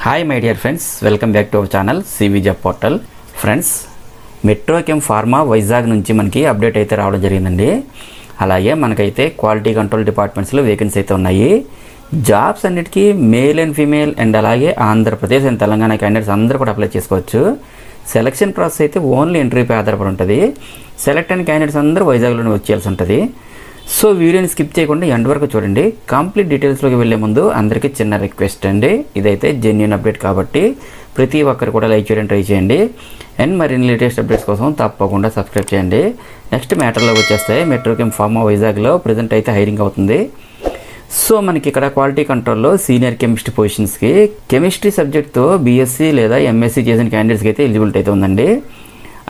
Hi my dear friends, welcome back to our channel CV job portal. Friends, Metrochem pharma Vizag నుంచి మనకి update అయితే రావడం జరిగిందండి. అలాగే మనకైతే క్వాలిటీ కంట్రోల్ డిపార్ట్మెంట్స్లో వేకెన్సీ అయితే ఉన్నాయి. జాబ్స్ అన్నిటికీ మేల్ అండ్ ఫీమేల్ అండ్ అలాగే ఆంధ్రప్రదేశ్ అండ్ తెలంగాణ క్యాండిడేట్స్ అందరూ కూడా అప్లై చేసుకోవచ్చు. సెలక్షన్ ప్రాసెస్ అయితే ఓన్లీ ఇంటర్వ్యూపై ఆధారపడి ఉంటుంది. సెలెక్ట్ అయిన క్యాండిడేట్స్ అందరూ వైజాగ్లోనే వచ్చేయాల్సి ఉంటుంది. సో వీడియోని స్కిప్ చేయకుండా ఎండ్ వరకు చూడండి. కంప్లీట్ డీటెయిల్స్లోకి వెళ్ళే ముందు అందరికీ చిన్న రిక్వెస్ట్ అండి, ఇదైతే జెన్యూన్ అప్డేట్ కాబట్టి ప్రతి ఒక్కరు కూడా లైక్ చేయడం ట్రై చేయండి. అండ్ మరిన్ని లేటెస్ట్ అప్డేట్స్ కోసం తప్పకుండా సబ్స్క్రైబ్ చేయండి. నెక్స్ట్ మ్యాటర్లోకి వచ్చేస్తే మెట్రోకెమ్ ఫార్మా వైజాగ్లో ప్రజెంట్ అయితే హైరింగ్ అవుతుంది. సో మనకి ఇక్కడ క్వాలిటీ కంట్రోల్లో సీనియర్ కెమిస్ట్రీ పొజిషన్స్కి కెమిస్ట్రీ సబ్జెక్ట్తో బీఎస్సీ లేదా ఎంఎస్సీ చేసిన క్యాండిడేట్స్కి అయితే ఎలిజిబిలిటీ అయితే ఉందండి.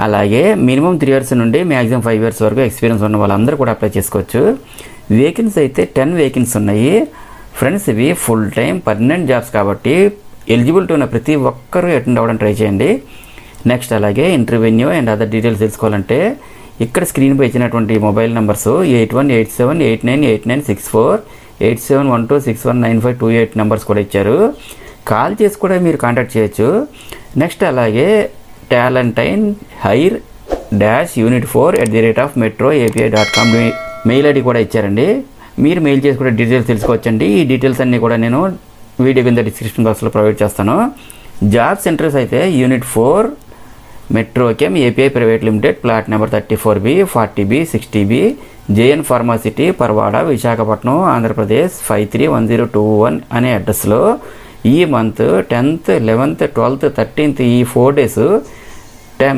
అలాగే మినిమం 3 years నుండి మ్యాక్సిమం 5 years వరకు ఎక్స్పీరియన్స్ ఉన్న వాళ్ళందరూ కూడా అప్లై చేసుకోవచ్చు. వేకెన్సీ అయితే 10 వేకెన్సీ ఉన్నాయి. ఫ్రెండ్స్, ఇవి ఫుల్ టైం పర్మనెంట్ జాబ్స్ కాబట్టి ఎలిజిబిలిటీ ఉన్న ప్రతి ఒక్కరూ అటెండ్ అవ్వడం ట్రై చేయండి. నెక్స్ట్ అలాగే ఇంటర్వ్యూ అండ్ అదర్ డీటెయిల్స్ తెలుసుకోవాలంటే ఇక్కడ స్క్రీన్పై ఇచ్చినటువంటి మొబైల్ నెంబర్స్ 8187898964, 8712619528 నెంబర్స్ కూడా ఇచ్చారు. కాల్ చేసి కూడా మీరు కాంటాక్ట్ చేయొచ్చు. నెక్స్ట్ అలాగే talentine-unit4@metroapi.com మెయిల్ ఐడి కూడా ఇచ్చారండి. మీరు మెయిల్ చేసి కూడా డీటెయిల్స్ తెలుసుకోవచ్చండి. ఈ డీటెయిల్స్ అన్నీ కూడా నేను వీడియో కింద డిస్క్రిప్షన్ బాక్స్లో ప్రొవైడ్ చేస్తాను. జాబ్ సెంటర్స్ అయితే unit 4 Metrochem API private limited, plot number 34B, 40B, 60B, JN pharma city, Parawada, Visakhapatnam, Andhra Pradesh 531021 అనే అడ్రస్లో ఈ month 10th, 11th, 12th, 13th ఈ 4 days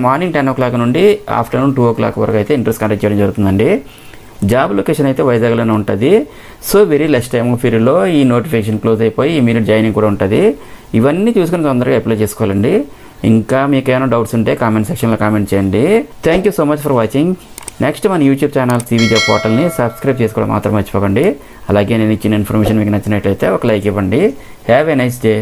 మార్నింగ్ 10 o'clock నుండి ఆఫ్టర్నూన్ 2 o'clock వరకు అయితే ఇంటర్వ్యూస్ కండక్ట్ చేయడం జరుగుతుందండి. జాబ్ లొకేషన్ అయితే వైజాగ్లోనే ఉంటుంది. సో వెరీ లెస్ టైమ్ పీరియడ్లో ఈ నోటిఫికేషన్ క్లోజ్ అయిపోయి ఇమీడియట్ జాయినింగ్ కూడా ఉంటుంది. ఇవన్నీ చూసుకుని తొందరగా అప్లై చేసుకోవాలండి. ఇంకా మీకు ఏమైనా డౌట్స్ ఉంటే కామెంట్ సెక్షన్లో కామెంట్ చేయండి. Thank you so much for watching. Next మన యూట్యూబ్ ఛానల్ సివి జాబ్ పోర్టల్ని సబ్స్క్రైబ్ చేసుకోవడం మాత్రం మర్చిపోకండి. అలాగే నేను ఇచ్చిన ఇన్ఫర్మేషన్ మీకు నచ్చినట్లయితే ఒక లైక్ ఇవ్వండి. Have a nice day.